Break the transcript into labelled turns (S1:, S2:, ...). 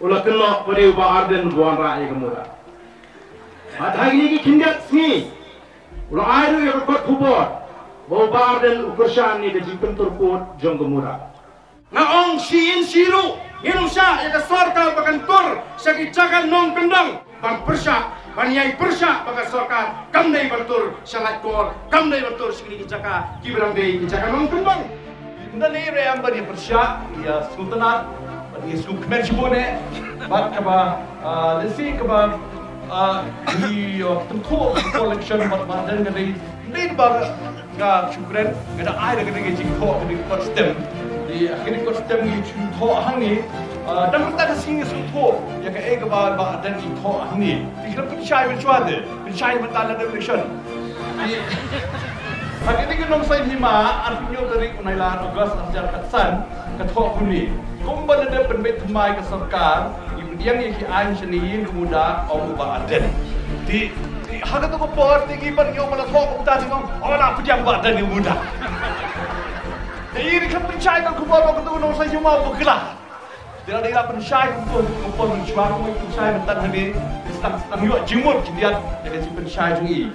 S1: ulah kena pada ubah arden buan rai kemura. Hari ini kindat sini, ulah air yang kot kubur, ubah arden ukursan ni deji pentur kot jong kemura. Ngaong siin siru, inusya yang sorkal bakan tur, sakit cakan nong kendang, bang persya, banyai persya bakan sorkal, kamdai bertur, syalat kor, kamdai bertur sekali caka, kiberang dei caka nong kendang.
S2: Dan ini yang beri persya, ya sultanat. Isu kemenjibone, bat kaba, lesi kaba, di tentu collection bat dan kadai, ini baga nggak syukuran, nggak ada air kadai jingko kadai kostem, di akhirnya kostem ini cuma hangi, dan kita ada singgih suntuk, ya kayak kaba dan itu hangi, di kita pencai bercuade, pencai bertanda revolution. Hari ini kita nomor hima, artinya dari unailan August ajar katsan, ketua kuni. Kumbal ada penbet kemai ke serkar, yang ain seni kemuda orang ubah aden. Di harga tu kopor tinggi ban yang mana thok kita tengok orang apa yang buat dan yang muda. Jadi kan pencai kan kopor waktu tu nomor saya mau bergerak. Dia ada pencai kopor mencuak, pencai mentan hari setang yuk jemur kemudian jadi pencai jungi.